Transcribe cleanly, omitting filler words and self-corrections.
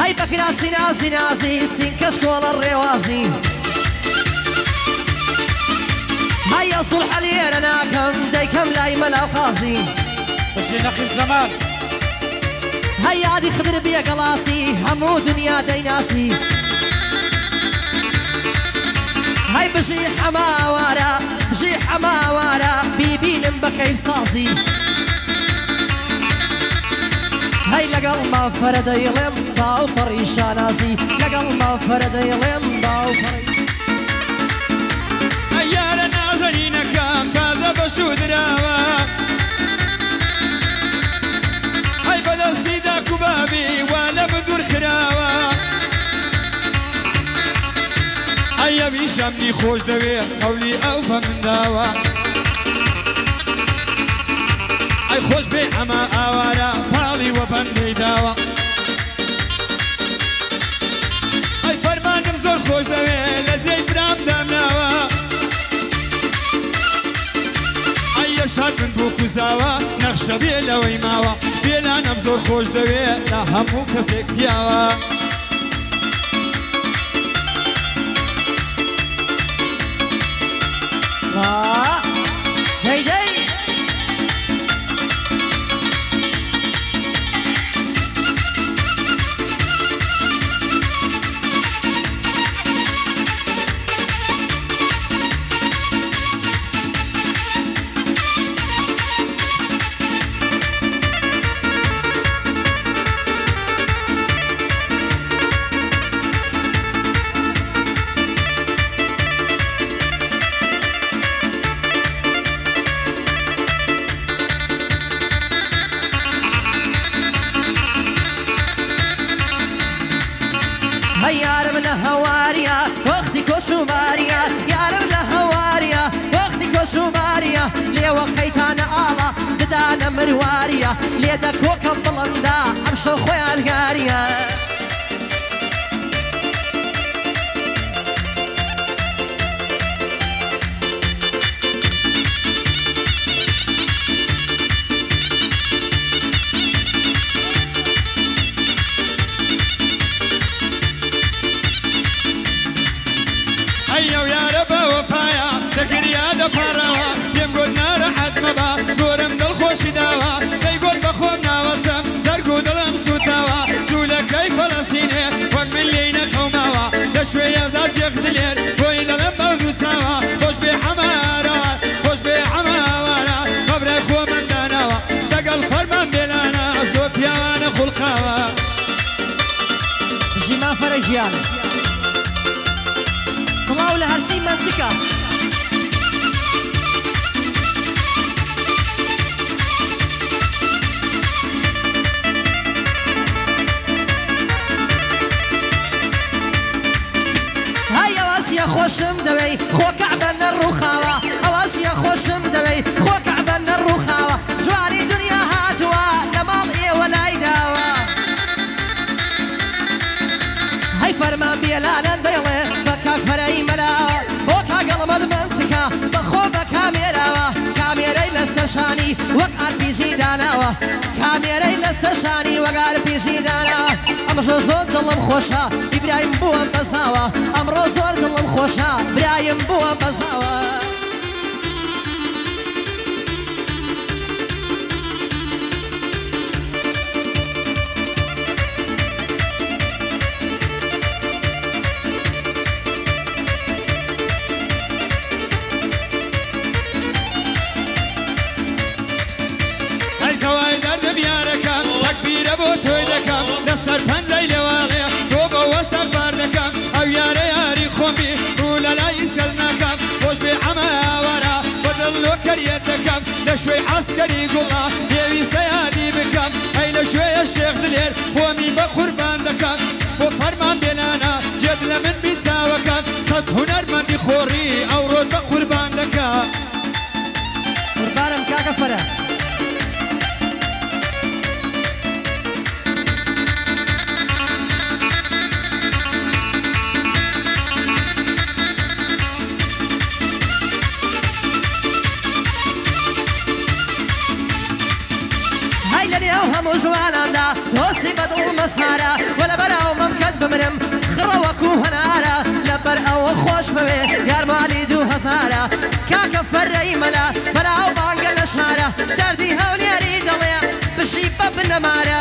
هاي بكراسي نازي نازي سين كشكول الروازي هيا صلح لي انا كم ديكم لاي ملا وقازي بجي نخيل زمان هيا دي خضر بيا قلاسي همو دنيا ديناسي هاي بجي حماوارا بجي حماوارا بيبين بكيف صازي هاي لقل ما فرد يلم ضاو فريشا نازي لقل ما فرد يلم ضاو فريشا أيار نازنين كام تازة بشود راوا هاي بدستي دا كبابي ولا بدور خراوا أيا بيشامني خوش دوي قولي أو فمن داوا أي خوش بي أما آوارا بالي وبندي داوا أي فرمانم زور خوش دوي لزي برام دامناوا أي شاد من بوكو زاوا نخشى بيلا ويماوا بيلا نمزور خوش دوي لا همو كسيك بياوا هيدي يا رب الهواريا واختي كوشوماريا يا رب الهواريا واختي كوشوماريا لي وقيت انا الله ددانا مرواريا لي دك وكب بلندا امشو خويا القاريا زورم دل خوش داوا ديقول بخوم ناوستم درقو دلم سوتاوا دولا كيف فلسطيني وقت من لينا خوماوا دشوي يفضل جيخ دلير بوي دلم بغدو ساوا خوش بي حمارا خوش بي حماوارا قبر خو من داناوا دقل فرمان بلانا زور بيوانا خلقاوا جيما فرجيان صلاو لهرسي منطقة يا خوشم دوي خو كعبن الرخاوة أواس يا خوشم دوي خو كعبن الرخاوة جواري دنيا هاتوا لمال إيه ولا يداوا هاي فرمان بيلالن ديلي بكا فري ملاوة وكا قلمد منطقة بخو بكا ميراوة كاميري لسشاني وقار بيجي داناوة كاميري لسشاني وقار بيجي داناوة أمشو زور دلم خوشا إبراهيم بوا بزاوة أمرو زور دلم خوشا إبراهيم بوا بزاوة لسر پنزای لواغی تو با وستق بردکم او یاره یاری خومی رو للایز کز نکم خوش بی عمه آورا بدل لو کریتکم لشوی عسکری گلا بیویسته یادی بکم ای لشوی الشیخ دلیر خومی بقربان دکم بو فرمان بلانا جد لمن بیتساوکم صد هنر من دی خوری او رود بقربان دکم قربانم کاکا فرا همو جوانان دا باسی بەدڵ مەسارە وەلە بەراو مەمکەت بمرم خڕەوەکو هەنارە لەبەر ئەوە خۆش بوێ یارمالی 2000 کاکە فەرەی مەلا بەراو بانگە لە شارە دەردی هەونێری دەڵێ بشی بە بنەمارە